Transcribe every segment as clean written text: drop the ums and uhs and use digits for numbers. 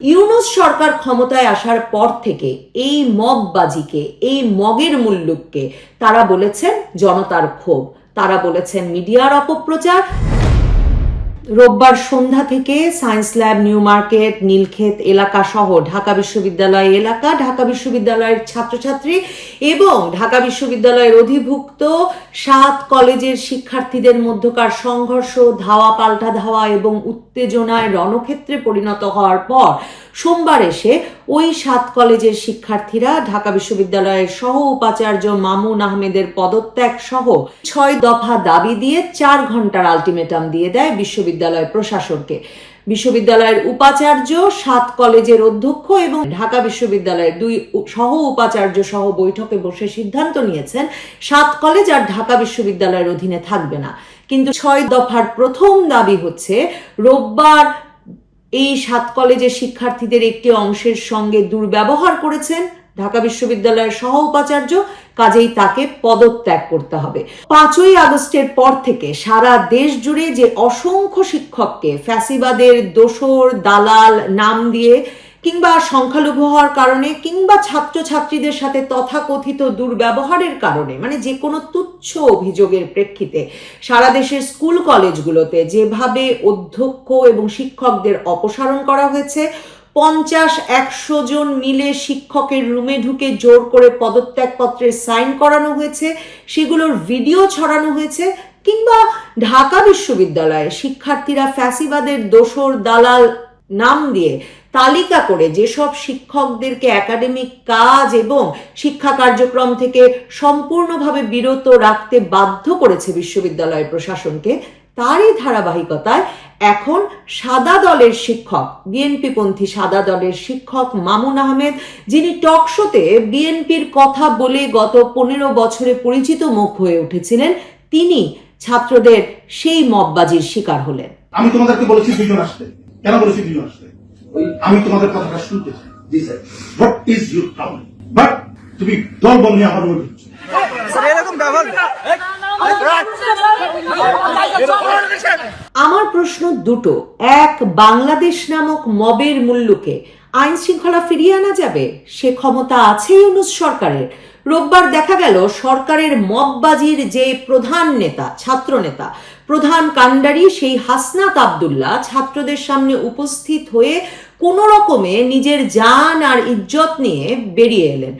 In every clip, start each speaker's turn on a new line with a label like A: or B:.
A: ইউনূস সরকার ক্ষমতায় আসার পর থেকে এই মগবাজিকে, এই মগের মুল্লুককে তারা বলেছেন জনতার ক্ষোভ, তারা বলেছেন মিডিয়ার অপপ্রচার। রোববার সন্ধ্যা থেকে science lab, new market, Nilkhet এলাকা সহ ঢাকা বিশ্ববিদ্যালয় এলাকা, ঢাকা বিশ্ববিদ্যালয়ের ছাত্রছাত্রী এবং ঢাকা বিশ্ববিদ্যালয়ের অধিভুক্ত 7 কলেজের শিক্ষার্থীদের মধ্যকার সংঘর্ষ, ধাওয়া পাল্টা ধাওয়া এবং উত্তেজনায় রণক্ষেত্রে পরিণত হওয়ার পর সোমবার এসে ওই 7 কলেজের শিক্ষার্থীরা ঢাকা বিশ্ববিদ্যালয়ের সহ উপাচার্য মামুন আহমেদের পদত্যাগ সহ 6 দফা দাবি দিয়ে 4 ঘন্টার আলটিমেটাম দিয়ে দেয় বিশ্ববিদ্যালয় প্রশাসনকে। বিশ্ববিদ্যালয়ের উপাচার্য, 7 কলেজের অধ্যক্ষ এবং ঢাকা বিশ্ববিদ্যালয়ের 2 সহ উপাচার্য সহ বৈঠকে বসে সিদ্ধান্ত নিয়েছেন 7 কলেজ আর ঢাকা বিশ্ববিদ্যালয়ের অধীনে থাকবে না। কিন্তু 6 দফার প্রথম দাবি হচ্ছে রোববার এই 7 কলেজের শিক্ষার্থীদের একটি অংশের সঙ্গে দুর্ব্যবহার করেছেন ঢাকা বিশ্ববিদ্যালয়ের সহ উপাচার্য, কাজেই তাকে পদত্যাগ করতে হবে। 5ই আগস্টের পর থেকে সারা দেশ জুড়ে যে অসংখ্য শিক্ষককে ফ্যাসিবাদের দোসর, দালাল নাম দিয়ে কিংবা সংখ্যালঘু হওয়ার কারণে কিংবা ছাত্রছাত্রীদের সাথে তথাকথিত দুর্ব্যবহারের কারণে, মানে যে কোনো তুচ্ছ অভিযোগের প্রেক্ষিতে সারা দেশের স্কুল কলেজগুলোতে যেভাবে অধ্যক্ষ এবং শিক্ষকদের অপসারণ করা হয়েছে, 50-100 জন মিলে শিক্ষকের রুমে ঢুকে জোর করে পদত্যাগপত্রের সাইন করানো হয়েছে, সেগুলোর ভিডিও ছড়ানো হয়েছে, কিংবা ঢাকা বিশ্ববিদ্যালয়ে শিক্ষার্থীরা ফ্যাসিবাদের দোসর, দালাল নাম দিয়ে তালিকা করে যেসব শিক্ষকদেরকে একাডেমিক কাজ এবং শিক্ষা কার্যক্রম থেকে সম্পূর্ণভাবে বিরত রাখতে বাধ্য করেছে বিশ্ববিদ্যালয় প্রশাসনকে, তারই ধারাবাহিকতায় এখন সাদা দলের শিক্ষক, বিএনপিপন্থী সাদা দলের শিক্ষক মামুন আহমেদ, যিনি টকশোতে বিএনপির কথা বলে গত 15 বছরে পরিচিত মুখ হয়ে উঠেছিলেন, তিনি ছাত্রদের সেই মববাজির শিকার হলেন।
B: আমি তোমাদেরকে বলেছি 2 জন আসতে। কেন বলেছি 2 জন আসতে? আমি তোমাদের কথাটা শুনতে চাই। জি sir, what is your problem? But তুমি দল বল নিয়ে আমার মনে হচ্ছে
A: আমার প্রশ্ন দুটো। এক, বাংলাদেশ নামক মবের মুল্লুকে আইন শৃঙ্খলা ফিরিয়ে আনা যাবে? সে ক্ষমতা আছে ইউনূস সরকারের। রোববার দেখা গেল সরকারের মববাজির যে প্রধান নেতা, ছাত্র নেতা, প্রধান কাণ্ডারি সেই হাসনাত আব্দুল্লাহ ছাত্রদের সামনে উপস্থিত হয়ে কোনো রকমে নিজের জান আর ইজ্জত নিয়ে বেরিয়ে এলেন।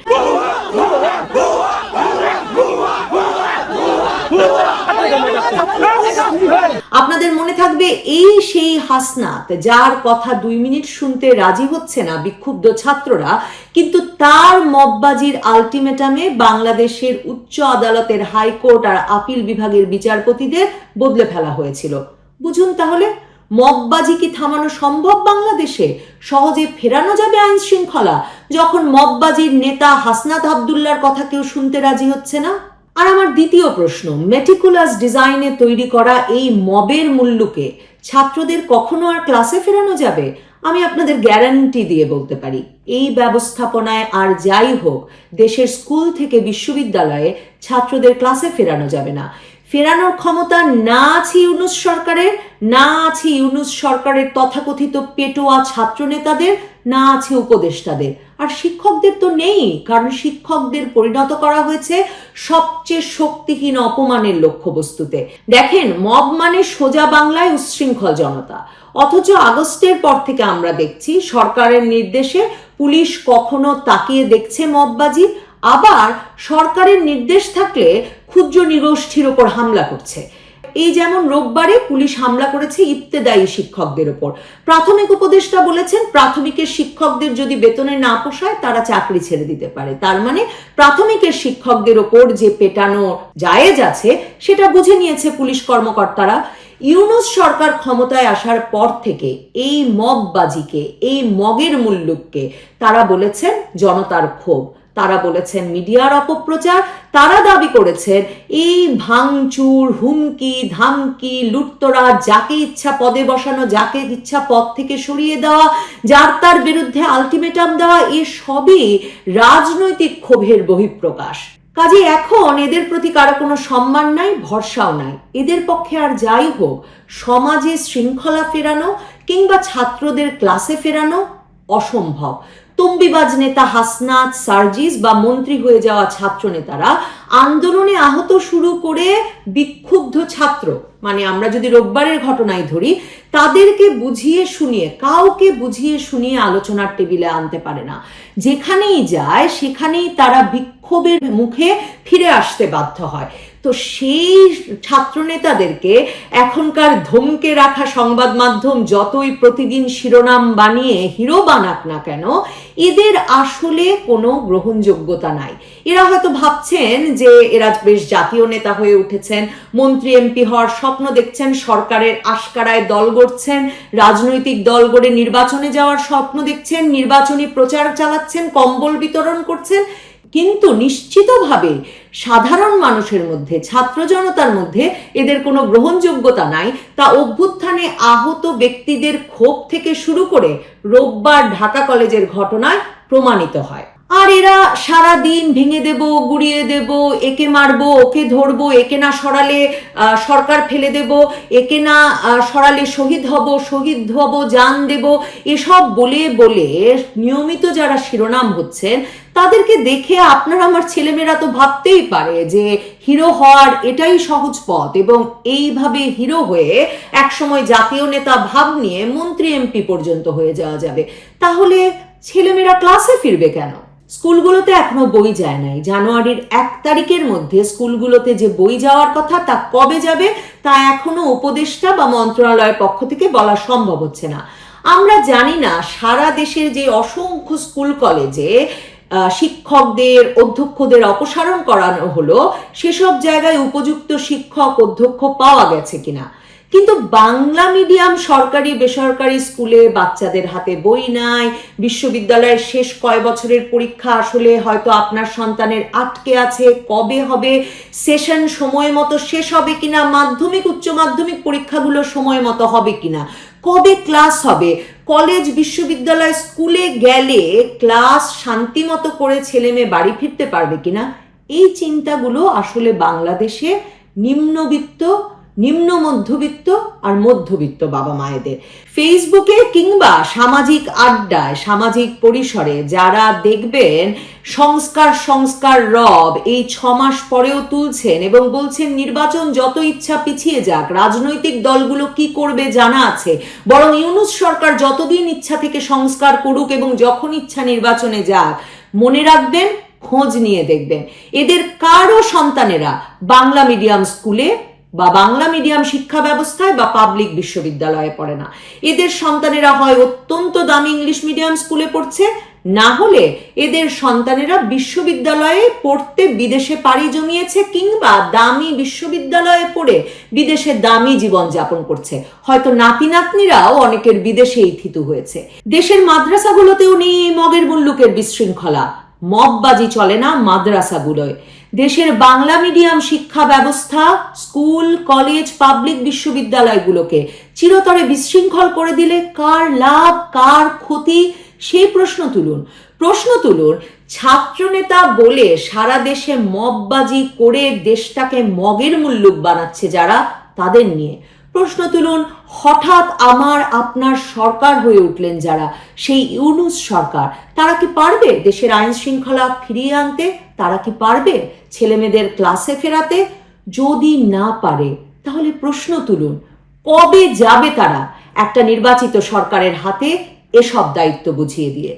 A: আপনাদের মনে থাকবে এই সেই হাসনাত যার কথা 2 মিনিট শুনতে রাজি হচ্ছে না বিক্ষুব্ধ ছাত্ররা, কিন্তু তার মববাজির আলটিমেটামে বাংলাদেশের উচ্চ আদালতের, হাইকোর্ট আর আপিল বিভাগের বিচারপতিদের বদলে ফেলা হয়েছিল। বুঝুন তাহলে, মববাজি কি থামানো সম্ভব বাংলাদেশে? সহজে ফেরানো যাবে আইন শৃঙ্খলা যখন মববাজির নেতা হাসনাত আব্দুল্লাহর কথা কেউ শুনতে রাজি হচ্ছে না? আর আমার দ্বিতীয় প্রশ্ন, মেটিকুলাস ডিজাইনে তৈরি করা এই মবের মুল্লুকে ছাত্রদের কখনো আর ক্লাসে ফেরানো যাবে? আমি আপনাদের গ্যারান্টি দিয়ে বলতে পারি, এই ব্যবস্থাপনায় আর যাই হোক দেশের স্কুল থেকে বিশ্ববিদ্যালয়ে ছাত্রদের ক্লাসে ফেরানো যাবে না। ফেরানোর ক্ষমতা না আছে ইউনূস সরকারের, না আছে ইউনূস সরকারের তথাকথিত পেটোয়া ছাত্র নেতাদের, না আছে উপদেষ্টাদের, আর শিক্ষকদের তো নেই, কারণ শিক্ষকদের পরিণত করা হয়েছে সবচেয়ে শক্তিহীন অপমানের লক্ষ্যবস্তুতে। দেখেন, মব মানে সোজা বাংলায় উচ্ছৃঙ্খল জনতা, অথচ আগস্টের পর থেকে আমরা দেখছি সরকারের নির্দেশে পুলিশ কখনো তাকিয়ে দেখছে মববাজি, আবার সরকারের নির্দেশ থাকলে ক্ষুদ্র নিগোষ্ঠীর ওপর হামলা করছে। এই যেমন রোববারে পুলিশ হামলা করেছে ইবতেদায়ী শিক্ষকদের ওপর। প্রাথমিক উপদেষ্টা বলেছেন প্রাথমিকের শিক্ষকদের যদি বেতনে না পোষায় তারা চাকরি ছেড়ে দিতে পারে। তার মানে প্রাথমিকের শিক্ষকদের ওপর যে পেটানো জায়েজ আছে সেটা বুঝে নিয়েছে পুলিশ কর্মকর্তারা। ইউনূস সরকার ক্ষমতায় আসার পর থেকে এই মববাজিকে, এই মগের মুল্লুককে তারা বলেছেন জনতার ক্ষোভ, তারা বলেছেন মিডিয়ার অপপ্রচার, তারা দাবি করেছেন এই ভাঙচুর, হুমকি, ধামকি, লুটতরা, যাকে ইচ্ছা পদে বসানো, যাকে ইচ্ছা পদ থেকে সরিয়ে দেওয়া, যার তার বিরুদ্ধে আলটিমেটাম দেওয়া, এ সবই রাজনৈতিক ক্ষোভের বহিঃপ্রকাশ। কাজে এখন এদের প্রতি কারো কোনো সম্মান নাই, ভরসাও নাই। এদের পক্ষে আর যাই হোক সমাজে শৃঙ্খলা ফেরানো কিংবা ছাত্রদের ক্লাসে ফেরানো অসম্ভব। তম্বিবাজ নেতা হাসনাত, সার্জিস বা মন্ত্রী হয়ে যাওয়া ছাত্র নেতারা আন্দোলনে আহত শুরু করে বিক্ষুব্ধ ছাত্র, মানে আমরা যদি রোববারের ঘটনায় ধরি, তাদেরকে বুঝিয়ে শুনিয়ে, কাউকে বুঝিয়ে শুনিয়ে আলোচনার টেবিলে আনতে পারে না। যেখানেই যায় সেখানেই তারা বিক্ষোভের মুখে ফিরে আসতে বাধ্য হয়। তো সেই ছাত্র নেতাদেরকে এখনকার ধমকে রাখা সংবাদ মাধ্যম যতই প্রতিদিন শিরোনাম বানিয়ে হিরো বানাক না কেন, এদের আসলে কোনো গ্রহণযোগ্যতা নাই। এরা হয়তো ভাবছেন যে এরা বেশ জাতীয় নেতা হয়ে উঠেছেন, মন্ত্রী এমপি হওয়ার স্বপ্ন দেখছেন, সরকারের আশকারায় দল গড়ছেন, রাজনৈতিক দল গড়ে নির্বাচনে যাওয়ার স্বপ্ন দেখছেন, নির্বাচনী প্রচার চালাচ্ছেন, কম্বল বিতরণ করছেন। কিন্তু নিশ্চিতভাবে সাধারণ মানুষের মধ্যে, ছাত্র জনতার মধ্যে এদের কোনো গ্রহণযোগ্যতা নাই। তা অভ্যুত্থানে আহত ব্যক্তিদের ক্ষোভ থেকে শুরু করে রোববার ঢাকা কলেজের ঘটনায় প্রমাণিত হয়। আর এরা সারা দিন ভেঙে দেব, গুড়িয়ে দেব, একে মারবো, ওকে ধরবো, একে না সরালে সরকার ফেলে দেব, একে না সরালে শহীদ হব, জান দেব, এসব বলে বলে নিয়মিত যারা শিরোনাম হচ্ছেন, তাদেরকে দেখে আপনার আমার ছেলেমেয়েরা তো ভাবতেই পারে যে হিরো হওয়ার এটাই সহজ পথ, এবং এইভাবে হিরো হয়ে একসময় জাতীয় নেতা ভাব নিয়ে মন্ত্রী এমপি পর্যন্ত হয়ে যাওয়া যাবে। তাহলে ছেলেমেয়েরা ক্লাসে ফিরবে কেন? স্কুলগুলোতে এখনো বই যায় নাই। জানুয়ারির 1 তারিখের মধ্যে স্কুলগুলোতে যে বই যাওয়ার কথা, তা কবে যাবে তা এখনো উপদেষ্টা বা মন্ত্রণালয়ের পক্ষ থেকে বলা সম্ভব হচ্ছে না। আমরা জানি না সারা দেশের যে অসংখ্য স্কুল কলেজে শিক্ষকদের, অধ্যক্ষদের অপসারণ করানো হলো, সেসব জায়গায় উপযুক্ত শিক্ষক, অধ্যক্ষ পাওয়া গেছে কিনা। কিন্তু বাংলা মিডিয়াম সরকারি বেসরকারি স্কুলে বাচ্চাদের হাতে বই নাই। বিশ্ববিদ্যালয়ের শেষ কয় বছরের পরীক্ষা আসলে হয়তো আপনার সন্তানের আটকে আছে, কবে হবে, সেশন সময় মতো শেষ হবে কিনা, মাধ্যমিক উচ্চ মাধ্যমিক পরীক্ষাগুলো সময় মতো হবে কিনা, কবে ক্লাস হবে, কলেজ বিশ্ববিদ্যালয় স্কুলে গেলে ক্লাস শান্তি মতো করে ছেলে মেয়ে বাড়ি ফিরতে পারবে কিনা, এই চিন্তাগুলো আসলে বাংলাদেশে নিম্নবিত্ত, নিম্ন মধ্যবিত্ত আর মধ্যবিত্ত বাবা মায়েদের। ফেসবুকে কিংবা সামাজিক আড্ডায়, সামাজিক পরিসরে যারা দেখবেন সংস্কার রব এই 6 মাস পরেও তুলছেন এবং বলছেন নির্বাচন যত ইচ্ছা পিছিয়ে যাক, রাজনৈতিক দলগুলো কি করবে জানা আছে, বরং ইউনূস সরকার যতদিন ইচ্ছা থেকে সংস্কার করুক এবং যখন ইচ্ছা নির্বাচনে যাক, মনে রাখবেন, খোঁজ নিয়ে দেখবেন এদের কারো সন্তানেরা বাংলা মিডিয়াম স্কুলে বা বাংলা মিডিয়াম শিক্ষা ব্যবস্থায় বা পাবলিক বিশ্ববিদ্যালয়ে পড়ে না। এদের সন্তানেরা হয় অত্যন্ত দামি ইংলিশ মিডিয়াম স্কুলে পড়ছে, না হলে এদের সন্তানেরা বিশ্ববিদ্যালয়ে পড়তে বিদেশে পাড়ি জমিয়েছে, কিংবা দামি বিশ্ববিদ্যালয়ে পড়ে বিদেশে দামি জীবন যাপন করছে। হয়তো নাতি নাতনিরাও অনেকের বিদেশেই থিতু হয়েছে। দেশের মাদ্রাসাগুলোতেও নেই এই মগের মুল্লুকের বিশৃঙ্খলা। মববাজি চলে না মাদ্রাসাগুলোয়। দেশের বাংলা মিডিয়াম শিক্ষা ব্যবস্থা, স্কুল, কলেজ, পাবলিক বিশ্ববিদ্যালয়গুলোকে চিরতরে বিশৃঙ্খল করে দিলে কার লাভ, কার ক্ষতি, সেই প্রশ্ন তুলুন। ছাত্রনেতা বলে সারা দেশে মববাজি করে দেশটাকে মগের মুল্লুক বানাচ্ছে যারা, তাদের নিয়ে প্রশ্ন তুলুন। হঠাৎ আমার আপনার সরকার হয়ে উঠলেন যারা, সেই ইউনূস সরকার, তারা কি পারবে দেশের আইন শৃঙ্খলা ফিরিয়ে আনতে? তারা কি পারবে ছেলেমেয়েদের ক্লাসে ফেরাতে? যদি না পারে, তাহলে প্রশ্ন তুলুন, কবে যাবে তারা একটা নির্বাচিত সরকারের হাতে এসব দায়িত্ব বুঝিয়ে দিয়ে?